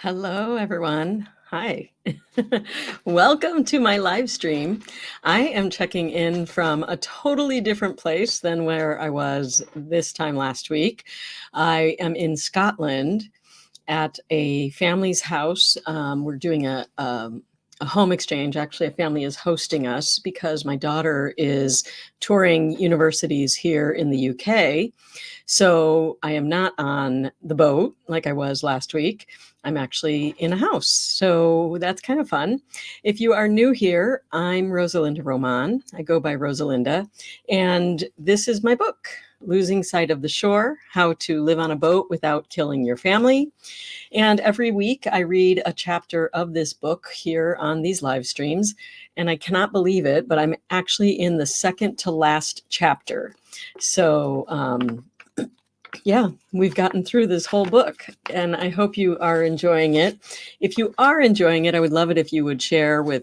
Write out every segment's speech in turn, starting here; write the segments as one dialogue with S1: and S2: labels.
S1: Hello, everyone. Hi. Welcome to my live stream. I am checking in from a totally different place than where I was this time last week. I am in Scotland at a family's house. We're doing a home exchange. Actually, a family is hosting us because my daughter is touring universities here in the UK. So I am not on the boat like I was last week. I'm actually in a house. So that's kind of fun. If you are new here, I'm Rosa Linda Román. I go by Rosa Linda. And this is my book, Losing Sight of the Shore: How to Live on a Boat Without Killing Your Family. And every week I read a chapter of this book here on these live streams. And I cannot believe it, but I'm actually in the second to last chapter. So, yeah, we've gotten through this whole book, and I hope you are enjoying it. If you are enjoying it, I would love it if you would share with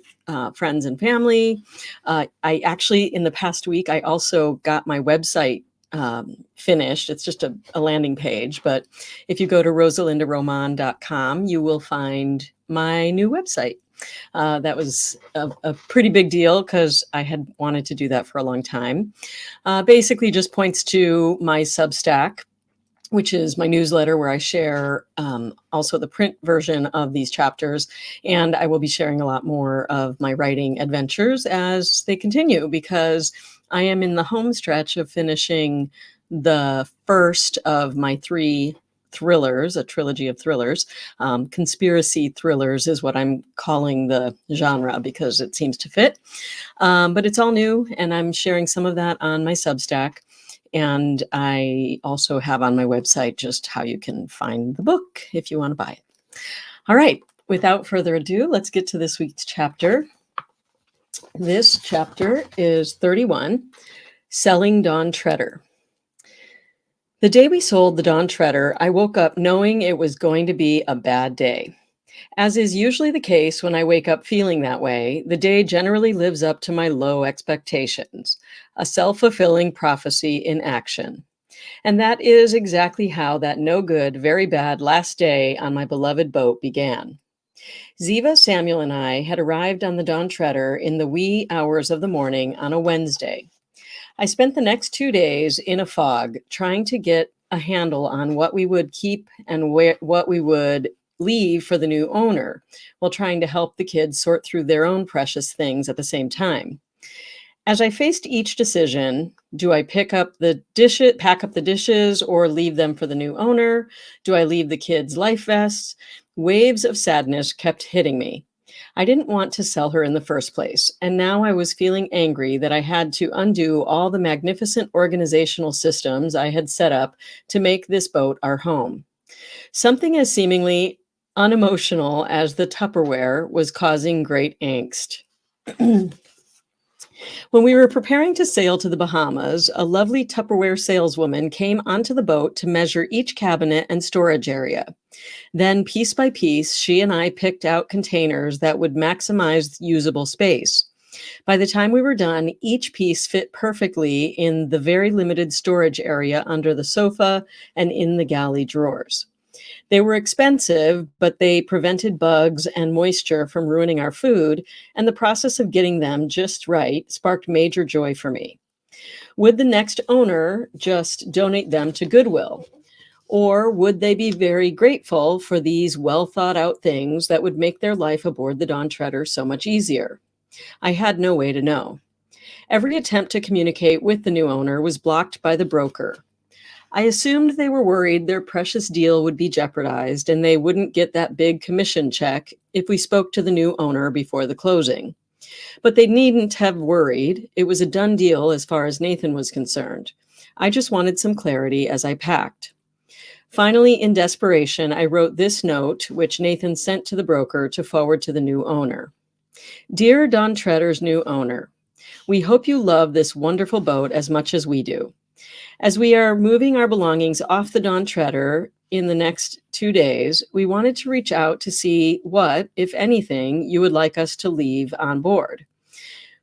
S1: friends and family. I actually, in the past week, I also got my website finished. It's just a landing page, but if you go to rosalindaromán.com, you will find my new website. That was a pretty big deal because I had wanted to do that for a long time. Basically just points to my Substack, which is my newsletter where I share also the print version of these chapters. And I will be sharing a lot more of my writing adventures as they continue, because I am in the home stretch of finishing the first of my 3 thrillers, a trilogy of thrillers. Conspiracy thrillers is what I'm calling the genre because it seems to fit. But it's all new, and I'm sharing some of that on my Substack. And I also have on my website just how you can find the book if you want to buy it. All right, without further ado, let's get to this week's chapter. This chapter is 31, Selling Dawn Treader. The day we sold the Dawn Treader, I woke up knowing it was going to be a bad day. As is usually the case when I wake up feeling that way, the day generally lives up to my low expectations, a self-fulfilling prophecy in action. And that is exactly how that no good, very bad last day on my beloved boat began. Ziva, Samuel, and I had arrived on the Dawn Treader in the wee hours of the morning on a Wednesday. I spent the next 2 days in a fog, trying to get a handle on what we would keep and what we would leave for the new owner, while trying to help the kids sort through their own precious things at the same time. As I faced each decision, do I pack up the dishes, or leave them for the new owner? Do I leave the kids' life vests? Waves of sadness kept hitting me. I didn't want to sell her in the first place, and now I was feeling angry that I had to undo all the magnificent organizational systems I had set up to make this boat our home. Something as seemingly unemotional as the Tupperware was causing great angst. When we were preparing to sail to the Bahamas, a lovely Tupperware saleswoman came onto the boat to measure each cabinet and storage area. Then, piece by piece, she and I picked out containers that would maximize usable space. By the time we were done, each piece fit perfectly in the very limited storage area under the sofa and in the galley drawers. They were expensive, but they prevented bugs and moisture from ruining our food, and the process of getting them just right sparked major joy for me. Would the next owner just donate them to Goodwill? Or would they be very grateful for these well thought out things that would make their life aboard the Dawn Treader so much easier? I had no way to know. Every attempt to communicate with the new owner was blocked by the broker. I assumed they were worried their precious deal would be jeopardized and they wouldn't get that big commission check if we spoke to the new owner before the closing. But they needn't have worried. It was a done deal as far as Nathan was concerned. I just wanted some clarity as I packed. Finally, in desperation, I wrote this note, which Nathan sent to the broker to forward to the new owner. Dear Dawn Treader's new owner, we hope you love this wonderful boat as much as we do. As we are moving our belongings off the Dawn Treader in the next 2 days, we wanted to reach out to see what, if anything, you would like us to leave on board.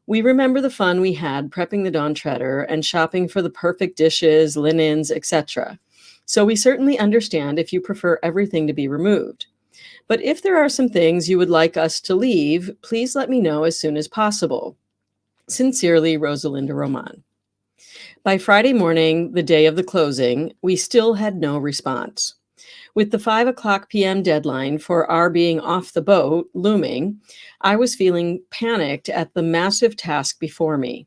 S1: We remember the fun we had prepping the Dawn Treader and shopping for the perfect dishes, linens, etc. So we certainly understand if you prefer everything to be removed. But if there are some things you would like us to leave, please let me know as soon as possible. Sincerely, Rosa Linda Román. By Friday morning, the day of the closing, we still had no response. With the 5 o'clock p.m. deadline for our being off the boat looming, I was feeling panicked at the massive task before me.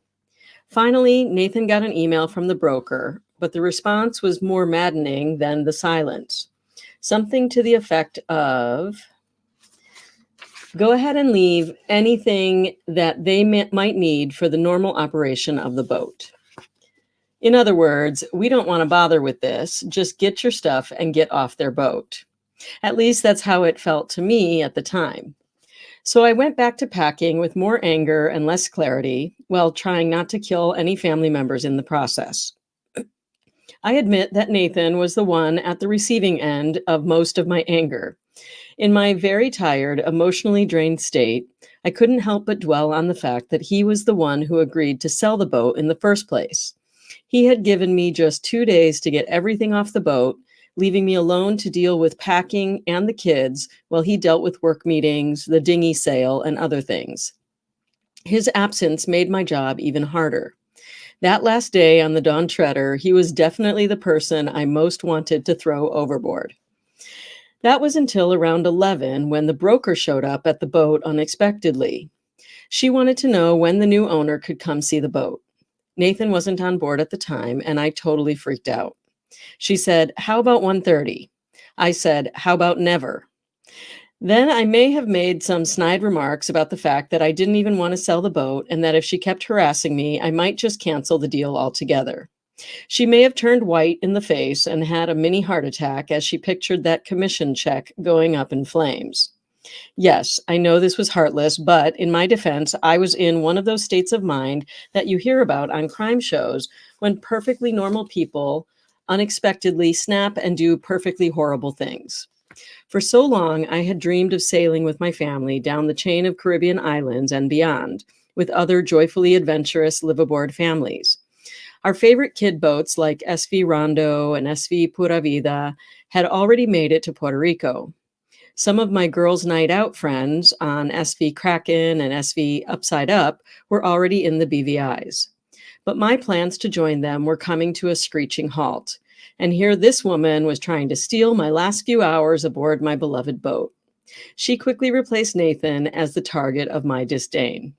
S1: Finally, Nathan got an email from the broker, but the response was more maddening than the silence. Something to the effect of, go ahead and leave anything that they might need for the normal operation of the boat. In other words, we don't want to bother with this. Just get your stuff and get off their boat. At least that's how it felt to me at the time. So I went back to packing with more anger and less clarity, while trying not to kill any family members in the process. I admit that Nathan was the one at the receiving end of most of my anger. In my very tired, emotionally drained state, I couldn't help but dwell on the fact that he was the one who agreed to sell the boat in the first place. He had given me just 2 days to get everything off the boat, leaving me alone to deal with packing and the kids while he dealt with work meetings, the dinghy sale, and other things. His absence made my job even harder. That last day on the Dawn Treader, he was definitely the person I most wanted to throw overboard. That was until around 11 when the broker showed up at the boat unexpectedly. She wanted to know when the new owner could come see the boat. Nathan wasn't on board at the time, and I totally freaked out. She said, "How about 1:30?" I said, "How about never?" Then I may have made some snide remarks about the fact that I didn't even want to sell the boat, and that if she kept harassing me, I might just cancel the deal altogether. She may have turned white in the face and had a mini heart attack as she pictured that commission check going up in flames. Yes, I know this was heartless, but in my defense, I was in one of those states of mind that you hear about on crime shows when perfectly normal people unexpectedly snap and do perfectly horrible things. For so long, I had dreamed of sailing with my family down the chain of Caribbean islands and beyond, with other joyfully adventurous live-aboard families. Our favorite kid boats like SV Rondo and SV Pura Vida had already made it to Puerto Rico. Some of my girls' night out friends on SV Kraken and SV Upside Up were already in the BVIs. But my plans to join them were coming to a screeching halt. And here this woman was trying to steal my last few hours aboard my beloved boat. She quickly replaced Nathan as the target of my disdain.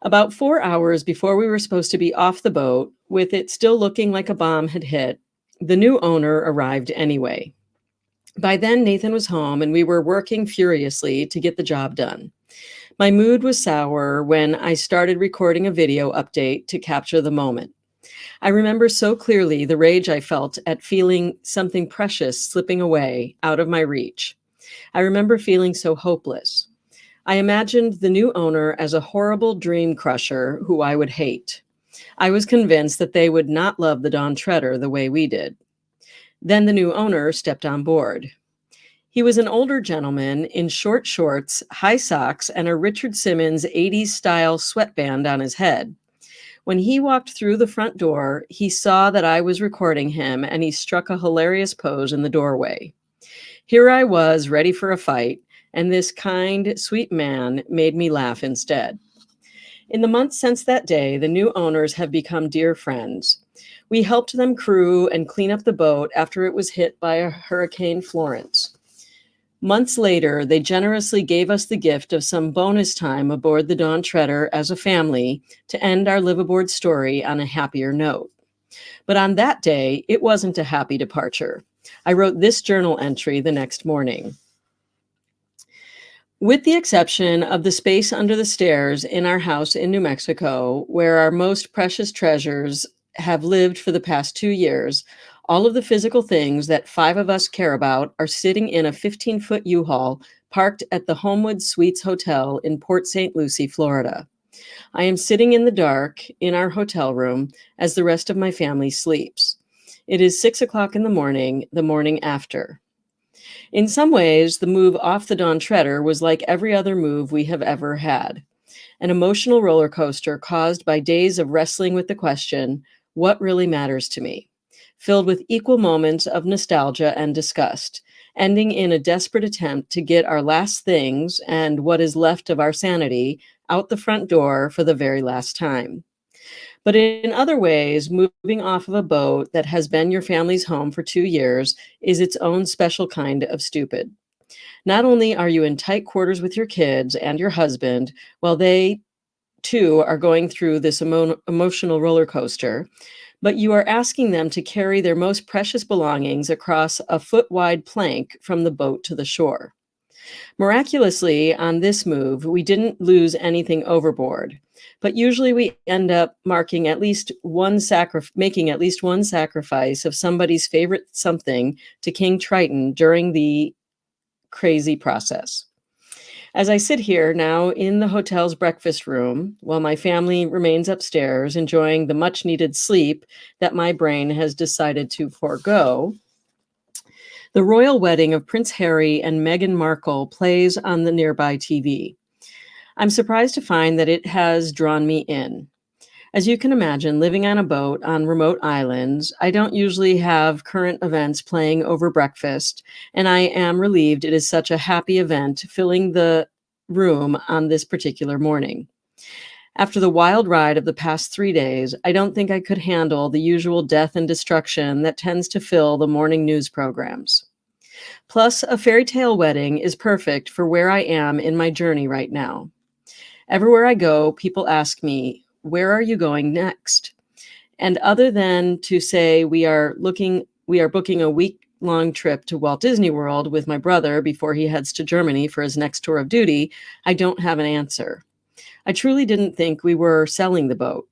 S1: About 4 hours before we were supposed to be off the boat, with it still looking like a bomb had hit, the new owner arrived anyway. By then, Nathan was home and we were working furiously to get the job done. My mood was sour when I started recording a video update to capture the moment. I remember so clearly the rage I felt at feeling something precious slipping away out of my reach. I remember feeling so hopeless. I imagined the new owner as a horrible dream crusher who I would hate. I was convinced that they would not love the Dawn Treader the way we did. Then the new owner stepped on board. He was an older gentleman in short shorts, high socks, and a Richard Simmons 80s-style sweatband on his head. When he walked through the front door, he saw that I was recording him, and he struck a hilarious pose in the doorway. Here I was, ready for a fight, and this kind, sweet man made me laugh instead. In the months since that day, the new owners have become dear friends. We helped them crew and clean up the boat after it was hit by Hurricane Florence. Months later, they generously gave us the gift of some bonus time aboard the Dawn Treader as a family to end our live-aboard story on a happier note. But on that day, it wasn't a happy departure. I wrote this journal entry the next morning. With the exception of the space under the stairs in our house in New Mexico, where our most precious treasures have lived for the past 2 years, all of the physical things that 5 of us care about are sitting in a 15-foot U-Haul parked at the Homewood Suites Hotel in Port St. Lucie, Florida. I am sitting in the dark in our hotel room as the rest of my family sleeps. It is 6 o'clock in the morning after. In some ways, the move off the Dawn Treader was like every other move we have ever had. An emotional roller coaster caused by days of wrestling with the question, what really matters to me? filled with equal moments of nostalgia and disgust, ending in a desperate attempt to get our last things and what is left of our sanity out the front door for the very last time. But in other ways, moving off of a boat that has been your family's home for 2 years is its own special kind of stupid. Not only are you in tight quarters with your kids and your husband while they too are going through this emotional roller coaster, but you are asking them to carry their most precious belongings across a foot-wide plank from the boat to the shore. Miraculously, on this move, we didn't lose anything overboard, but usually we end up making at least one sacrifice of somebody's favorite something to King Triton during the crazy process. As I sit here now in the hotel's breakfast room, while my family remains upstairs enjoying the much needed sleep that my brain has decided to forego, the royal wedding of Prince Harry and Meghan Markle plays on the nearby TV. I'm surprised to find that it has drawn me in. As you can imagine, living on a boat on remote islands, I don't usually have current events playing over breakfast, and I am relieved it is such a happy event filling the room on this particular morning. After the wild ride of the past 3 days, I don't think I could handle the usual death and destruction that tends to fill the morning news programs. Plus, a fairy tale wedding is perfect for where I am in my journey right now. Everywhere I go, people ask me, "Where are you going next?" And other than to say we are booking a week-long trip to Walt Disney World with my brother before he heads to Germany for his next tour of duty, I don't have an answer. I truly didn't think we were selling the boat.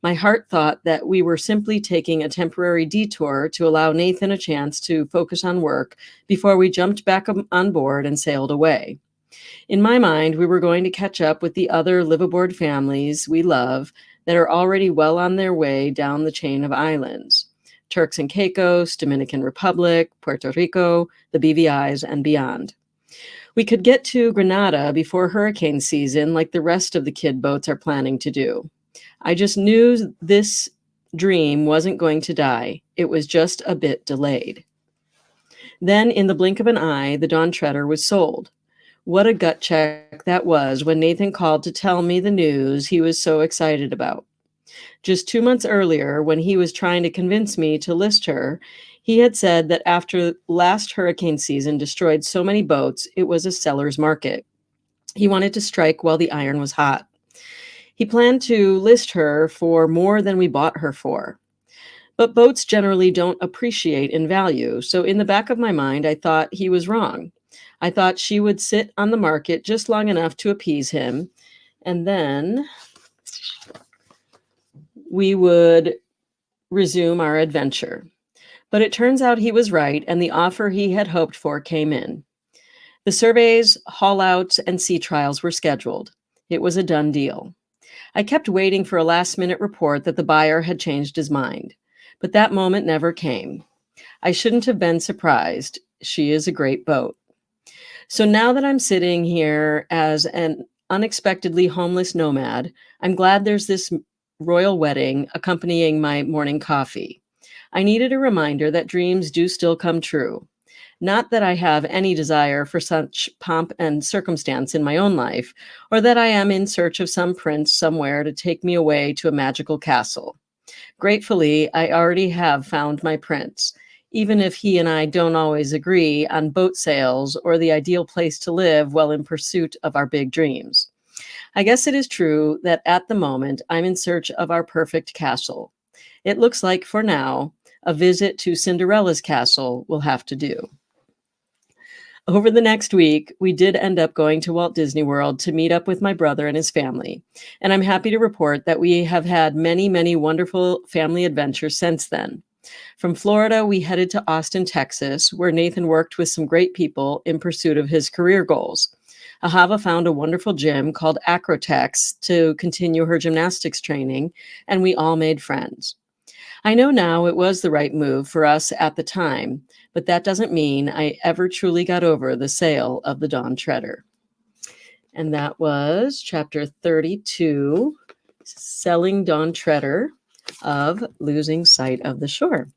S1: My heart thought that we were simply taking a temporary detour to allow Nathan a chance to focus on work before we jumped back on board and sailed away. In my mind, we were going to catch up with the other liveaboard families we love that are already well on their way down the chain of islands: Turks and Caicos, Dominican Republic, Puerto Rico, the BVIs, and beyond. We could get to Grenada before hurricane season like the rest of the kid boats are planning to do. I just knew this dream wasn't going to die. It was just a bit delayed. Then, in the blink of an eye, the Dawn Treader was sold. What a gut check that was when Nathan called to tell me the news he was so excited about. Just 2 months earlier, when he was trying to convince me to list her, he had said that after last hurricane season destroyed so many boats, it was a seller's market. He wanted to strike while the iron was hot. He planned to list her for more than we bought her for. But boats generally don't appreciate in value, so in the back of my mind, I thought he was wrong. I thought she would sit on the market just long enough to appease him, and then we would resume our adventure. But it turns out he was right, and the offer he had hoped for came in. The surveys, haul-outs, and sea trials were scheduled. It was a done deal. I kept waiting for a last-minute report that the buyer had changed his mind, but that moment never came. I shouldn't have been surprised. She is a great boat. So now that I'm sitting here as an unexpectedly homeless nomad, I'm glad there's this royal wedding accompanying my morning coffee. I needed a reminder that dreams do still come true. Not that I have any desire for such pomp and circumstance in my own life, or that I am in search of some prince somewhere to take me away to a magical castle. Gratefully, I already have found my prince, even if he and I don't always agree on boat sales or the ideal place to live while in pursuit of our big dreams. I guess it is true that at the moment, I'm in search of our perfect castle. It looks like, for now, a visit to Cinderella's castle will have to do. Over the next week, we did end up going to Walt Disney World to meet up with my brother and his family. And I'm happy to report that we have had many, many wonderful family adventures since then. From Florida, we headed to Austin, Texas, where Nathan worked with some great people in pursuit of his career goals. Ahava found a wonderful gym called Acrotex to continue her gymnastics training, and we all made friends. I know now it was the right move for us at the time, but that doesn't mean I ever truly got over the sale of the Dawn Treader. And that was chapter 32, Selling Dawn Treader of Losing Sight of the Shore.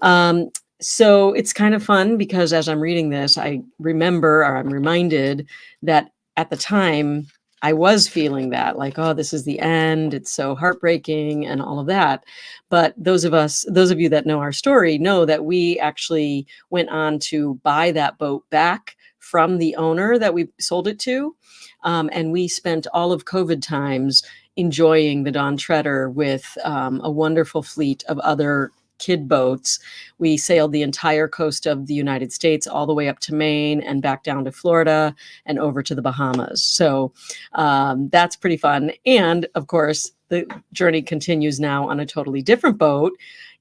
S1: Um, so it's kind of fun because as I'm reading this, I remember or I'm reminded that at the time I was feeling that like, oh, this is the end. It's so heartbreaking and all of that. But those of you that know our story know that we actually went on to buy that boat back from the owner that we sold it to. And we spent all of COVID times enjoying the Dawn Treader with a wonderful fleet of other kid boats. We sailed the entire coast of the United States, all the way up to Maine and back down to Florida and over to the Bahamas. So that's pretty fun. And of course, the journey continues now on a totally different boat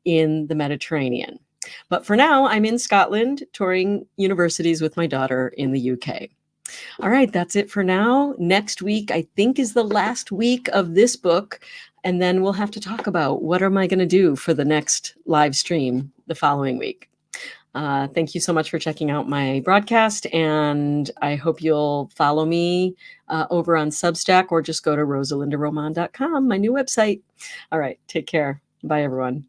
S1: in the Mediterranean. But for now, I'm in Scotland touring universities with my daughter in the UK. All right, that's it for now. Next week, I think, is the last week of this book. And then we'll have to talk about what am I going to do for the next live stream the following week. Thank you so much for checking out my broadcast. And I hope you'll follow me over on Substack or just go to rosalindaromán.com, my new website. All right, take care. Bye, everyone.